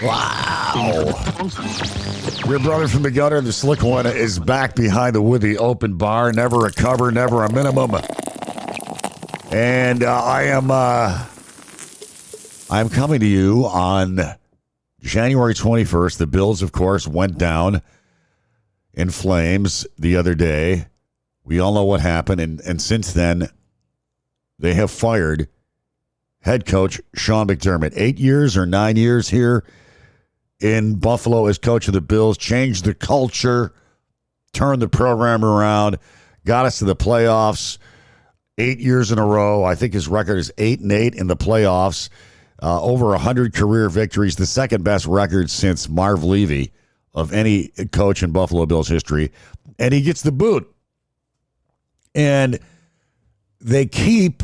Wow. Your brother from the gutter, the slick one, is back behind the woody open bar. Never a cover, never a minimum. And I'm coming to you on January 21st. The Bills, of course, went down in flames the other day. We all know what happened. And since then, they have fired head coach Sean McDermott. 8 years or 9 years here in Buffalo as coach of the Bills. Changed the culture, turned the program around, got us to the playoffs 8 years in a row. I think his record is 8-8 in the playoffs. Over 100 career victories, the second best record since Marv Levy of any coach in Buffalo Bills history. And he gets the boot. And they keep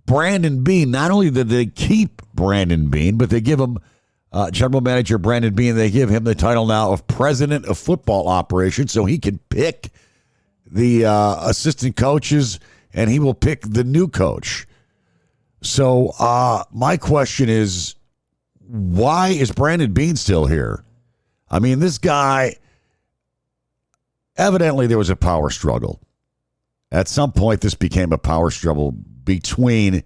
Brandon Beane. Not only did they keep Brandon Beane, but they give him general manager Brandon Beane. They give him the title now of president of football operations, so he can pick the assistant coaches, and he will pick the new coach. So my question is, why is Brandon Beane still here? I mean, this guy, evidently there was a power struggle. At some point, this became a power struggle between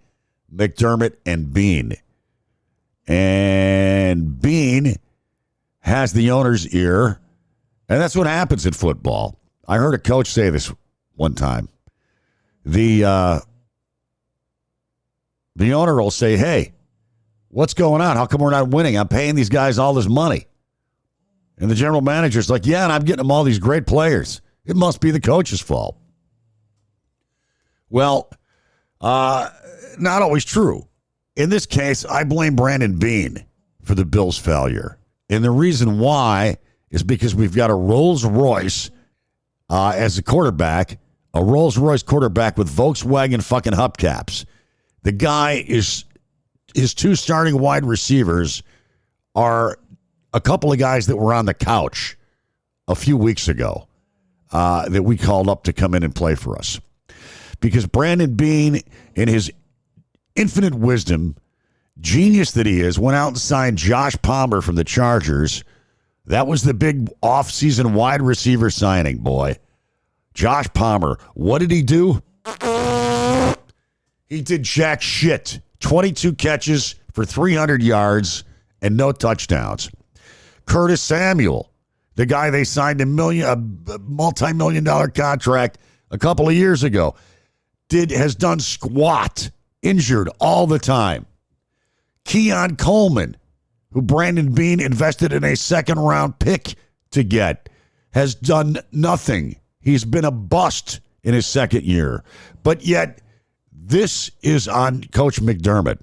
McDermott and Beane. And Beane has the owner's ear, and that's what happens in football. I heard a coach say this one time. The owner will say, hey, what's going on? How come we're not winning? I'm paying these guys all this money. And the general manager's like, yeah, and I'm getting them all these great players. It must be the coach's fault. Well, not always true. In this case, I blame Brandon Beane for the Bills' failure. And the reason why is because we've got a Rolls-Royce as a quarterback, a Rolls-Royce quarterback with Volkswagen fucking hubcaps. The guy is, his two starting wide receivers are a couple of guys that were on the couch a few weeks ago that we called up to come in and play for us. Because Brandon Beane, in his infinite wisdom, genius that he is, went out and signed Josh Palmer from the Chargers. That was the big offseason wide receiver signing, boy. Josh Palmer. What did he do? He did jack shit. 22 catches for 300 yards and no touchdowns. Curtis Samuel, the guy they signed a multi-million-dollar contract a couple of years ago, has done squat, injured all the time. Keon Coleman, who Brandon Beane invested in a second-round pick to get, has done nothing. He's been a bust in his second year. But yet, this is on Coach McDermott.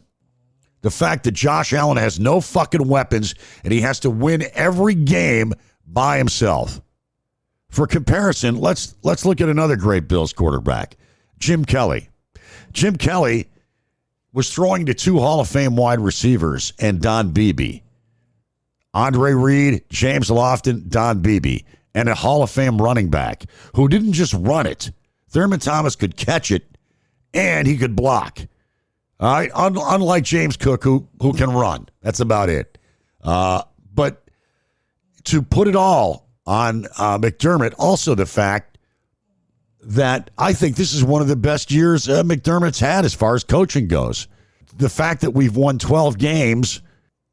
The fact that Josh Allen has no fucking weapons and he has to win every game by himself. For comparison, let's look at another great Bills quarterback, Jim Kelly. Jim Kelly was throwing to two Hall of Fame wide receivers and Don Beebe. Andre Reed, James Lofton, Don Beebe, and a Hall of Fame running back who didn't just run it. Thurman Thomas could catch it, and he could block. All right, unlike James Cook, who can run. That's about it. But to put it all on McDermott, also the fact that I think this is one of the best years McDermott's had as far as coaching goes. The fact that we've won 12 games,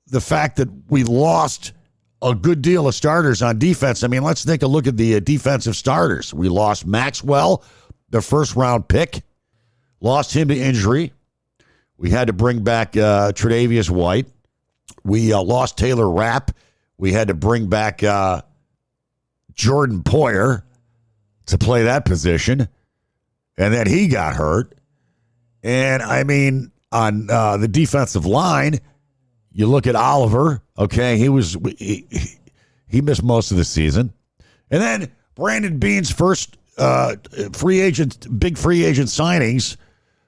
the fact that we lost a good deal of starters on defense. I mean, let's take a look at the defensive starters. We lost Maxwell, the first-round pick. Lost him to injury. We had to bring back Tre'Davious White. We lost Taylor Rapp. We had to bring back Jordan Poyer to play that position. And then he got hurt. And, I mean, on the defensive line, you look at Oliver. Okay, he missed most of the season. And then Brandon Beane's first big free agent signings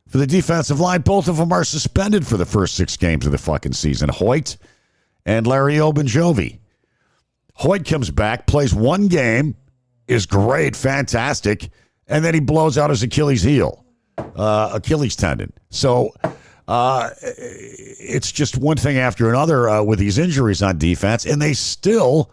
for the defensive line, both of them are suspended for the first 6 games of the fucking season. Hoyt and Larry Ogunjobi. Hoyt comes back, plays 1 game, is great, fantastic, and then he blows out his Achilles tendon. So It's just one thing after another with these injuries on defense, and they still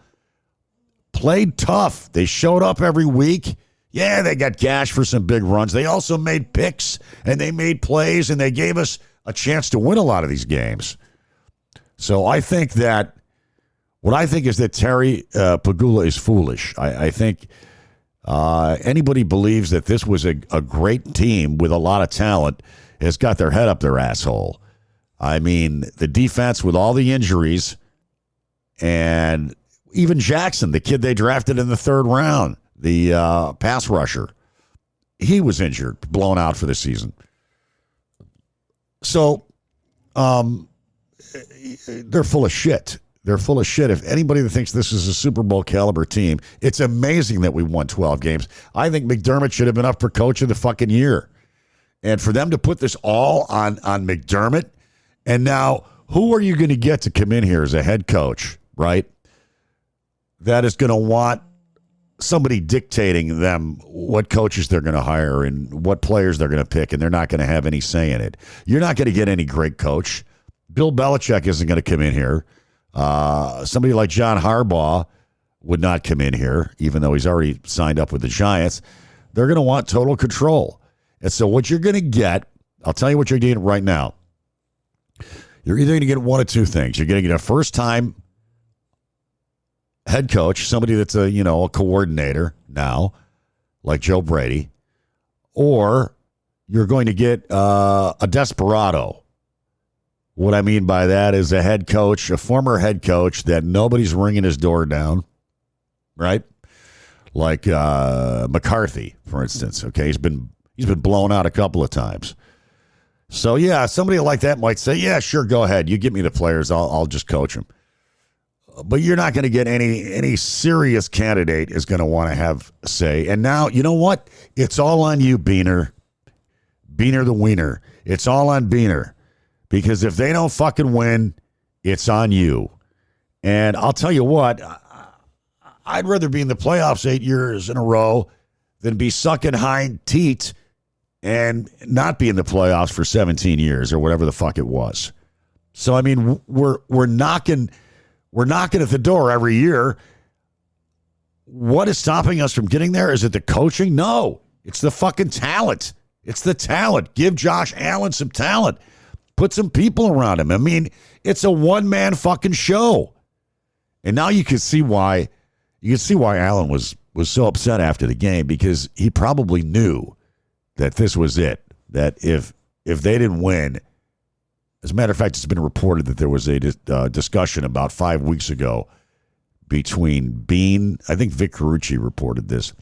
played tough. They showed up every week. Yeah, they got gashed for some big runs. They also made picks, and they made plays, and they gave us a chance to win a lot of these games. So I think that what I think is that Terry Pegula is foolish. I think anybody believes that this was a great team with a lot of talent has got their head up their asshole. I mean, the defense with all the injuries, and even Jackson, the kid they drafted in the third round, the pass rusher, he was injured, blown out for the season. So they're full of shit. They're full of shit. If anybody that thinks this is a Super Bowl caliber team, it's amazing that we won 12 games. I think McDermott should have been up for coach of the fucking year. And for them to put this all on McDermott, and now who are you going to get to come in here as a head coach, right? That is going to want somebody dictating them what coaches they're going to hire and what players they're going to pick, and they're not going to have any say in it. You're not going to get any great coach. Bill Belichick isn't going to come in here. Somebody like John Harbaugh would not come in here, even though he's already signed up with the Giants. They're going to want total control. And so what you're going to get, I'll tell you what you're getting right now. You're either going to get one of two things. You're going to get a first-time head coach, somebody that's a coordinator now, like Joe Brady, or you're going to get a desperado. What I mean by that is a head coach, a former head coach that nobody's ringing his door down, right? Like McCarthy, for instance. Okay, he's been blown out a couple of times. So yeah, somebody like that might say, "Yeah, sure, go ahead. You give me the players, I'll just coach them." But you're not going to get any serious candidate is going to want to have a say. And now, you know what? It's all on you, Beaner. Beaner the wiener. It's all on Beaner. Because if they don't fucking win, it's on you. And I'll tell you what, I'd rather be in the playoffs 8 years in a row than be sucking hind teat and not be in the playoffs for 17 years or whatever the fuck it was. So, I mean, we're knocking at the door every year. What is stopping us from getting there? Is it the coaching? No, it's the fucking talent. It's the talent. Give Josh Allen some talent. Put some people around him. I mean, it's a one-man fucking show. And now you can see why Allen was so upset after the game, because he probably knew that this was it. That if they didn't win, as a matter of fact, it's been reported that there was a discussion about 5 weeks ago between Bean. I think Vic Carucci reported this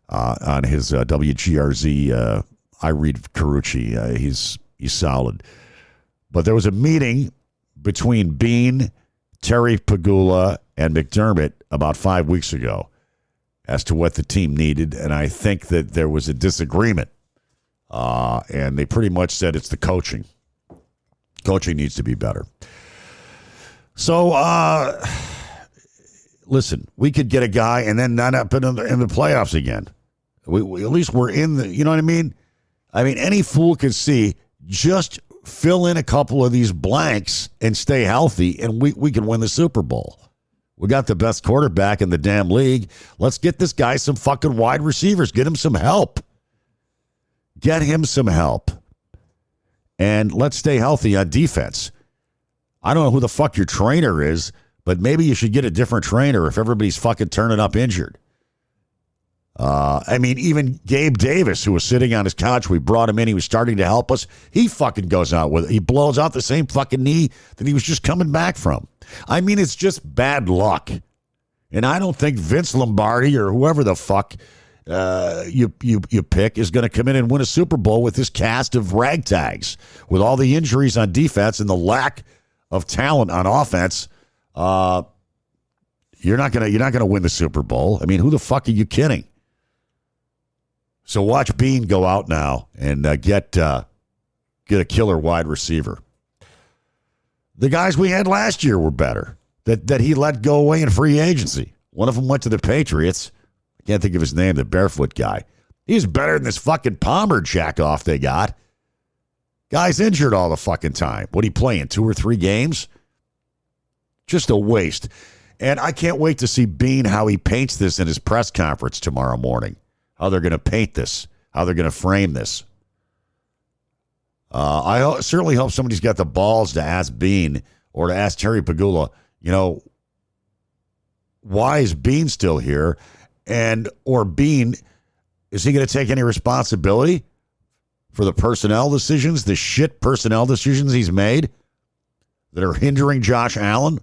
on his WGRZ. I read Carucci. He's solid. But there was a meeting between Bean, Terry Pegula, and McDermott about 5 weeks ago as to what the team needed, and I think that there was a disagreement. And they pretty much said it's the coaching. Coaching needs to be better. So, listen, we could get a guy and then not up in the playoffs again. We at least we're in the, you know what I mean? I mean, any fool could see, just fill in a couple of these blanks and stay healthy, and we can win the Super Bowl. We got the best quarterback in the damn league. Let's get this guy some fucking wide receivers. Get him some help. Get him some help. And let's stay healthy on defense. I don't know who the fuck your trainer is, but maybe you should get a different trainer if everybody's fucking turning up injured. I mean, even Gabe Davis, who was sitting on his couch, we brought him in. He was starting to help us. He fucking goes out with it. He blows out the same fucking knee that he was just coming back from. I mean, it's just bad luck. And I don't think Vince Lombardi or whoever the fuck you pick is going to come in and win a Super Bowl with this cast of ragtags, with all the injuries on defense and the lack of talent on offense. You're not gonna win the Super Bowl. I mean, who the fuck are you kidding? So watch Bean go out now and get a killer wide receiver. The guys we had last year were better. That he let go away in free agency. One of them went to the Patriots. I can't think of his name, the barefoot guy. He's better than this fucking Palmer jack-off they got. Guy's injured all the fucking time. What, he playing 2 or 3 games? Just a waste. And I can't wait to see Bean, how he paints this in his press conference tomorrow morning. How they're going to paint this. How they're going to frame this. I certainly hope somebody's got the balls to ask Bean or to ask Terry Pagula, why is Bean still here? Or Bean, is he going to take any responsibility for the personnel decisions, the shit personnel decisions he's made that are hindering Josh Allen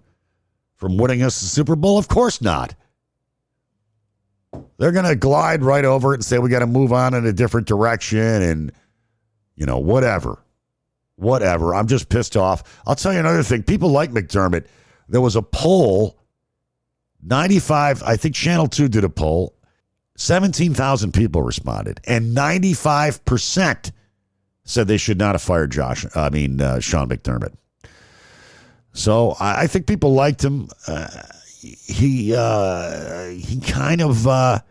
from winning us the Super Bowl? Of course not. They're going to glide right over it and say we got to move on in a different direction and, whatever. Whatever. I'm just pissed off. I'll tell you another thing. People like McDermott. There was a poll, 95, I think Channel 2 did a poll. 17,000 people responded, and 95% said they should not have fired Sean McDermott. So I think people liked him. He kind of,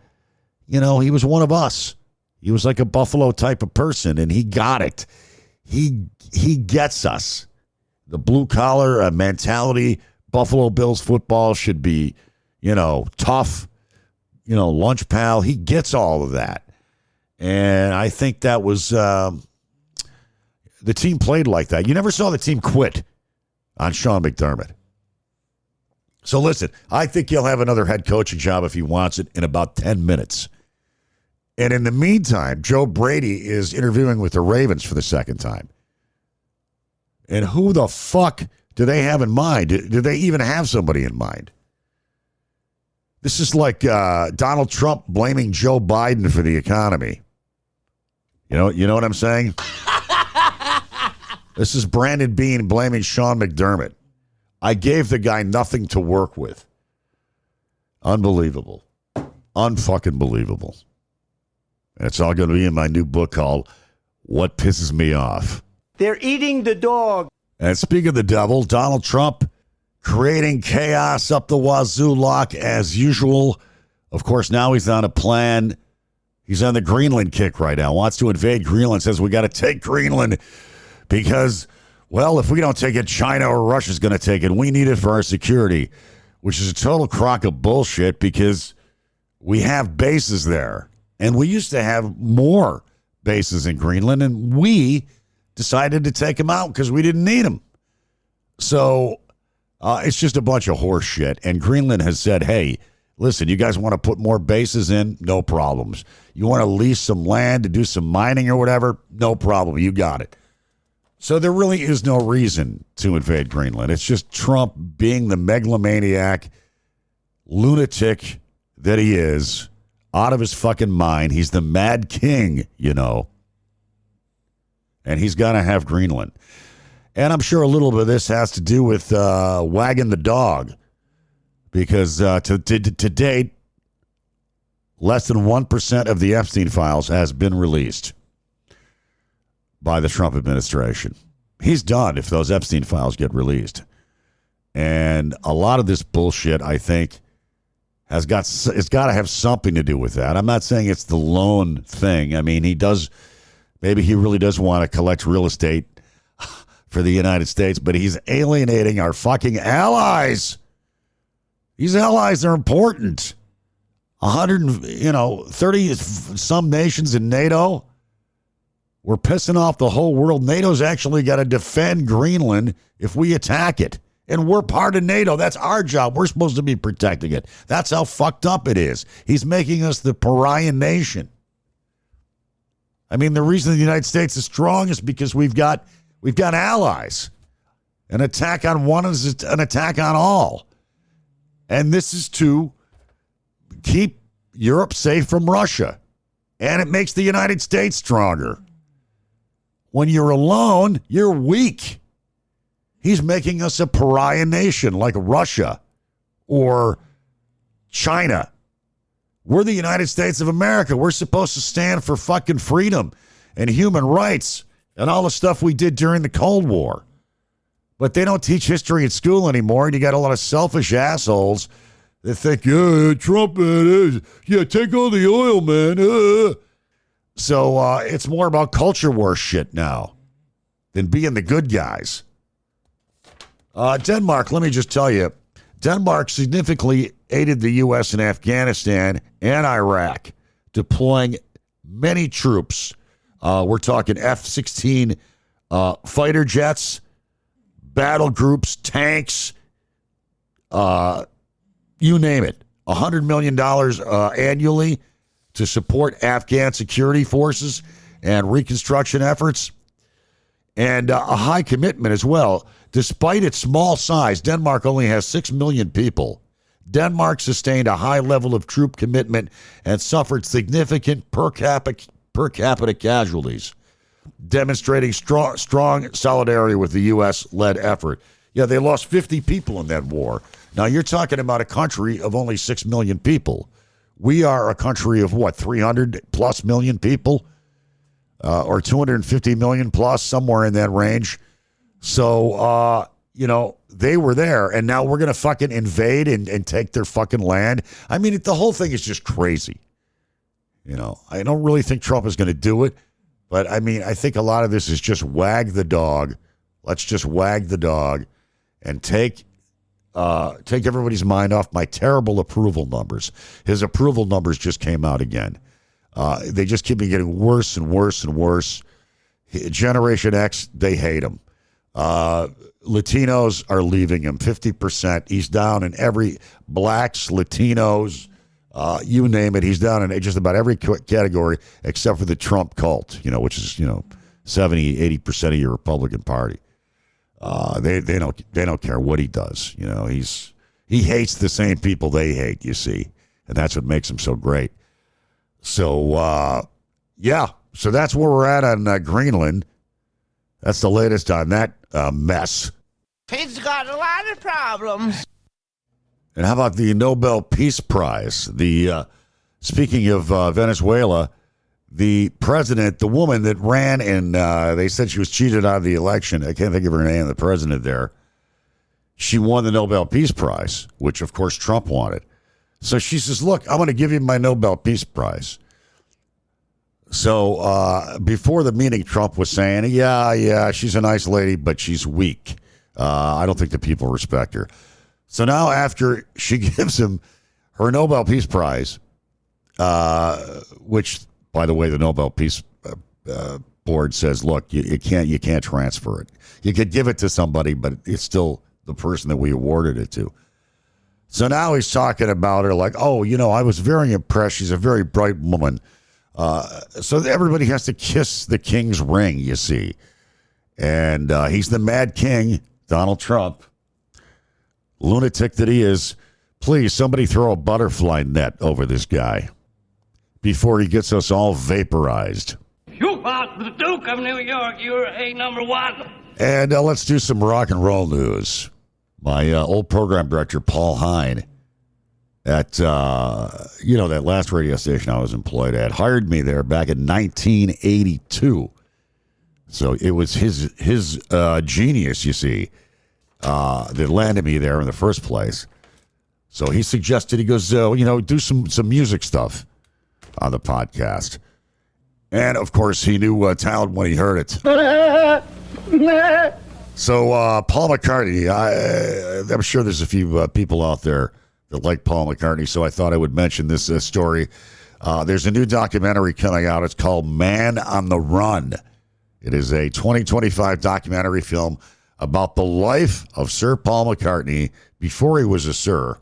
he was one of us. He was like a Buffalo type of person, and he got it. He gets us. The blue collar mentality. Buffalo Bills football should be, tough. Lunch pal. He gets all of that, and I think that was the team played like that. You never saw the team quit on Sean McDermott. So listen, I think he'll have another head coaching job if he wants it in about 10 minutes. And in the meantime, Joe Brady is interviewing with the Ravens for the second time. And who the fuck do they have in mind? Do they even have somebody in mind? This is like Donald Trump blaming Joe Biden for the economy. You know what I'm saying? This is Brandon Beane blaming Sean McDermott. I gave the guy nothing to work with. Unbelievable. Unfucking believable. And it's all going to be in my new book called What Pisses Me Off. They're eating the dog. And speaking of the devil, Donald Trump creating chaos up the wazoo lock as usual. Of course, now he's on a plan. He's on the Greenland kick right now. Wants to invade Greenland. Says we got to take Greenland because, well, if we don't take it, China or Russia's going to take it. We need it for our security, which is a total crock of bullshit because we have bases there. And we used to have more bases in Greenland, and we decided to take them out because we didn't need them. So it's just a bunch of horse shit. And Greenland has said, hey, listen, you guys want to put more bases in? No problems. You want to lease some land to do some mining or whatever? No problem. You got it. So there really is no reason to invade Greenland. It's just Trump being the megalomaniac, lunatic that he is, out of his fucking mind. He's the mad king, and he's got to have Greenland. And I'm sure a little bit of this has to do with wagging the dog, because to date, less than 1% of the Epstein files has been released by the Trump administration. He's done if those Epstein files get released. And a lot of this bullshit, I think, it's got to have something to do with that. I'm not saying it's the lone thing. I mean, maybe he really does want to collect real estate for the United States, but he's alienating our fucking allies. These allies are important. 30 some nations in NATO. We're pissing off the whole world. NATO's actually got to defend Greenland if we attack it. And we're part of NATO. That's our job. We're supposed to be protecting it. That's how fucked up it is. He's making us the pariah nation. I mean, the reason the United States is strong is because we've got allies. An attack on one is an attack on all. And this is to keep Europe safe from Russia. And it makes the United States stronger. When you're alone, you're weak. He's making us a pariah nation like Russia or China. We're the United States of America. We're supposed to stand for fucking freedom and human rights and all the stuff we did during the Cold War. But they don't teach history at school anymore, and you got a lot of selfish assholes that think, yeah, Trump, take all the oil, man. So it's more about culture war shit now. than being the good guys. Denmark, let me just tell you, Denmark significantly aided the U.S. in Afghanistan and Iraq, deploying many troops. We're talking F-16 fighter jets, battle groups, tanks, you name it. $100 million annually to support Afghan security forces and reconstruction efforts, and a high commitment as well. Despite its small size, Denmark only has 6 million people. Denmark sustained a high level of troop commitment and suffered significant per capita casualties, demonstrating strong solidarity with the U.S.-led effort. Yeah, they lost 50 people in that war. Now, you're talking about a country of only 6 million people. We are a country of, 300-plus million people? Or 250 million plus, somewhere in that range. So, they were there, and now we're going to fucking invade and take their fucking land. I mean, the whole thing is just crazy. I don't really think Trump is going to do it, but I mean, I think a lot of this is just wag the dog. Let's just wag the dog and take everybody's mind off my terrible approval numbers. His approval numbers just came out again. They just keep getting worse and worse and worse. Generation X, they hate him. Latinos are leaving him 50%. He's down in every blacks, Latinos, you name it. He's down in just about every category except for the Trump cult, which is 70-80% of your Republican Party. They don't care what he does. He hates the same people they hate. You see, and that's what makes him so great. So so that's where we're at on Greenland. That's the latest on that mess. He's got a lot of problems. And how about the Nobel Peace Prize? Speaking of Venezuela, the president, the woman that ran and they said she was cheated out of the election. I can't think of her name, the president there. She won the Nobel Peace Prize, which, of course, Trump wanted. So she says, look, I'm going to give you my Nobel Peace Prize. So before the meeting, Trump was saying, yeah, she's a nice lady, but she's weak. I don't think the people respect her. So now after she gives him her Nobel Peace Prize, which, by the way, the Nobel Peace Board says, look, you can't transfer it. You could give it to somebody, but it's still the person that we awarded it to. So now he's talking about her like, I was very impressed. She's a very bright woman. So everybody has to kiss the king's ring, you see. And he's the mad king, Donald Trump. Lunatic that he is. Please, somebody throw a butterfly net over this guy before he gets us all vaporized. You are the Duke of New York. You're a number one. And let's do some rock and roll news. My old program director, Paul Hine, at that last radio station I was employed at, hired me there back in 1982. So it was his genius, you see, that landed me there in the first place. So he suggested, he goes, do some music stuff on the podcast. And, of course, he knew talent when he heard it. So Paul McCartney, I'm sure there's a few people out there that like Paul McCartney, so I thought I would mention this story. There's a new documentary coming out. It's called Man on the Run. It is a 2025 documentary film about the life of Sir Paul McCartney before he was a Sir.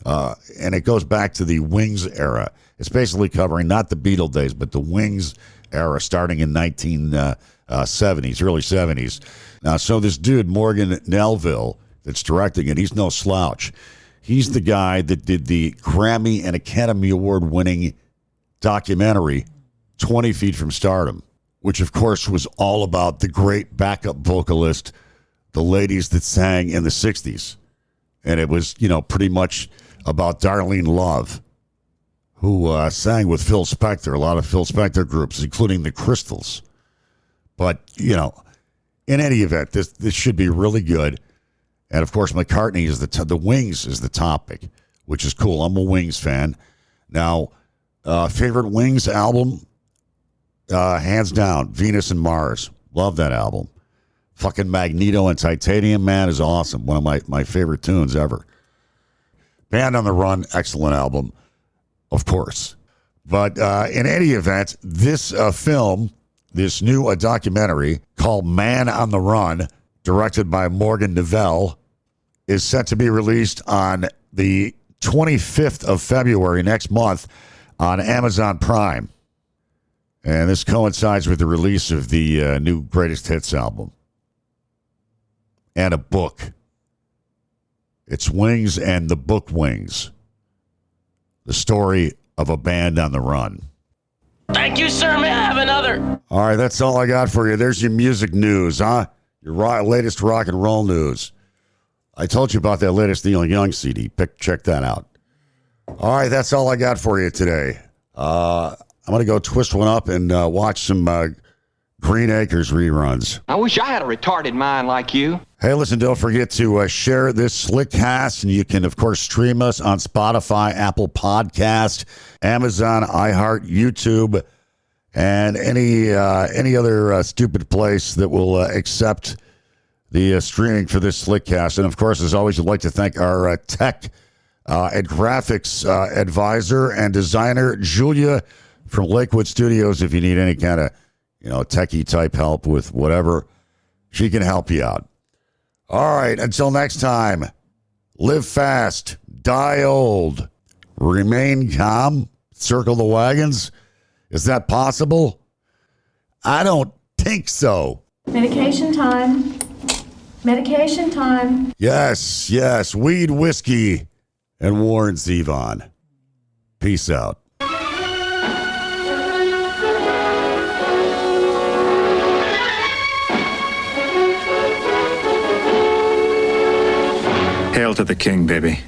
And it goes back to the Wings era. It's basically covering not the Beatle days, but the Wings era starting in 1970s, early 70s. So this dude, Morgan Nelville, that's directing it, he's no slouch. He's the guy that did the Grammy and Academy Award winning documentary, 20 Feet from Stardom, which, of course, was all about the great backup vocalist, the ladies that sang in the 60s. And it was, pretty much about Darlene Love, who sang with Phil Spector, a lot of Phil Spector groups, including the Crystals. But, in any event, this should be really good. And, of course, McCartney is the Wings is the topic, which is cool. I'm a Wings fan. Now, favorite Wings album, hands down, Venus and Mars. Love that album. Fucking Magneto and Titanium Man is awesome. One of my favorite tunes ever. Band on the Run, excellent album, of course. But in any event, this film, this new documentary called Man on the Run, directed by Morgan Neville, is set to be released on the 25th of February next month on Amazon Prime. And this coincides with the release of the new Greatest Hits album. And a book. It's Wings and the Book Wings. The story of a band on the run. Thank you, sir. May I have another? All right, that's all I got for you. There's your music news, huh? Your latest rock and roll news. I told you about that latest Neil Young CD. Check that out. All right, that's all I got for you today. I'm going to go twist one up and watch some Green Acres reruns. I wish I had a retarded mind like you. Hey, listen, don't forget to share this Slickcast, and you can, of course, stream us on Spotify, Apple Podcast, Amazon, iHeart, YouTube, and any other stupid place that will accept the streaming for this Slickcast. And, of course, as always, I'd like to thank our tech and graphics advisor and designer, Julia from Lakewood Studios. If you need any kind of, techie type help with whatever, she can help you out. All right, until next time, live fast, die old, remain calm, circle the wagons. Is that possible? I don't think so. Medication time. Medication time. Yes, weed, whiskey, and Warren Zevon. Peace out. Hail to the king, baby.